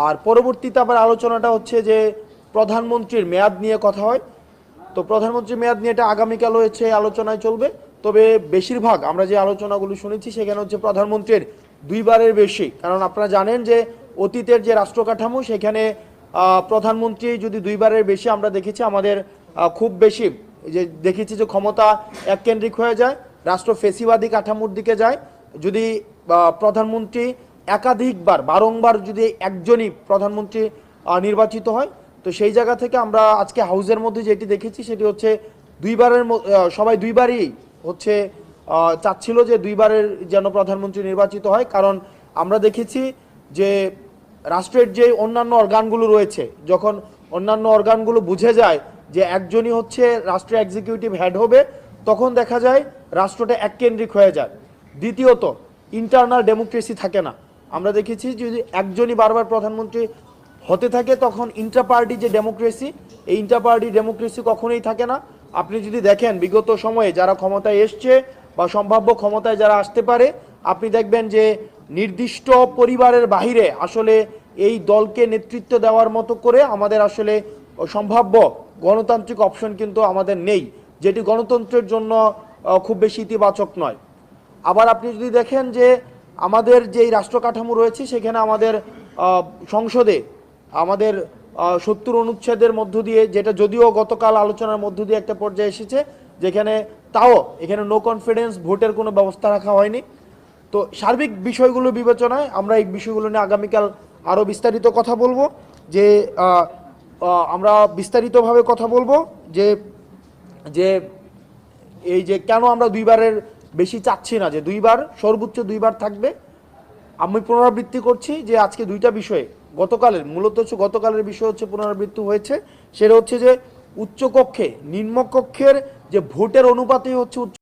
আর পরবর্তীতে আবার আলোচনাটা হচ্ছে যে প্রধানমন্ত্রীর মেয়াদ নিয়ে কথা হয়। তো প্রধানমন্ত্রীর মেয়াদ নিয়ে এটা আগামীকালও হচ্ছে আলোচনায় চলবে। তবে বেশিরভাগ আমরা যে আলোচনাগুলো শুনেছি সেখানে হচ্ছে প্রধানমন্ত্রীর দুইবারের বেশি, কারণ আপনারা জানেন যে অতীতের যে রাষ্ট্র কাঠামো সেখানে প্রধানমন্ত্রী যদি দুইবারের বেশি আমরা দেখেছি আমাদের খুব বেশি যে দেখেছি যে ক্ষমতা এককেন্দ্রিক হয়ে যায়, রাষ্ট্র ফেসিবাদী কাঠামোর দিকে যায়। যদি প্রধানমন্ত্রী একাধিকবার বারংবার যদি একজনই প্রধানমন্ত্রী নির্বাচিত হয়, তো সেই জায়গা থেকে আমরা আজকে হাউসের মধ্যে যেটি দেখেছি সেটি হচ্ছে দুইবারের সবাই দুইবারই হচ্ছে চাচ্ছিল যে দুইবারের যেন প্রধানমন্ত্রী নির্বাচিত হয়। কারণ আমরা দেখেছি যে রাষ্ট্রের যে অন্যান্য অর্গানগুলো রয়েছে, যখন অন্যান্য অর্গানগুলো বুঝে যায় যে একজনই হচ্ছে রাষ্ট্রের এক্সিকিউটিভ হেড হবে, তখন দেখা যায় রাষ্ট্রটা এককেন্দ্রিক হয়ে যায়। দ্বিতীয়ত, ইন্টারনাল ডেমোক্রেসি থাকে না। আমরা দেখেছি যদি একজনই বারবার প্রধানমন্ত্রী হতে থাকে তখন ইন্টারপার্টি যে ডেমোক্রেসি, এই ইন্টারপার্টি ডেমোক্রেসি কখনোই থাকে না। আপনি যদি দেখেন বিগত সময়ে যারা ক্ষমতায় এসছে বা সম্ভাব্য ক্ষমতায় যারা আসতে পারে, আপনি দেখবেন যে নির্দিষ্ট পরিবারের বাহিরে আসলে এই দলকে নেতৃত্ব দেওয়ার মতো করে আমাদের আসলে সম্ভাব্য গণতান্ত্রিক অপশন কিন্তু আমাদের নেই, যেটি গণতন্ত্রের জন্য খুব বেশি ইতিবাচক নয়। আবার আপনি যদি দেখেন যে আমাদের যেই রাষ্ট্র কাঠামো রয়েছে সেখানে আমাদের সংসদে আমাদের 70 অনুচ্ছেদের মধ্য দিয়ে, যেটা যদিও গতকাল আলোচনার মধ্য দিয়ে একটা পর্যায়ে এসেছে, যেখানে তাও এখানে নো কনফিডেন্স ভোটের কোনো ব্যবস্থা রাখা হয়নি। তো সার্বিক বিষয়গুলো বিবেচনায় আমরা এই বিষয়গুলো নিয়ে আগামীকাল আরও বিস্তারিত কথা বলবো। যে আমরা বিস্তারিতভাবে কথা বলবো যে যে এই যে কেন আমরা দুইবারের বেশি চাচ্ছি না, যে দুইবার সর্বোচ্চ দুইবার থাকবে। আমি পুনরাবৃত্তি করছি যে আজকে দুইটা বিষয়ে গতকালের মূলত হচ্ছে গতকালের বিষয় হচ্ছে পুনরাবৃত্তি হয়েছে, সেটা হচ্ছে যে উচ্চকক্ষে নিম্নকক্ষের যে ভোটের অনুপাতে হচ্ছে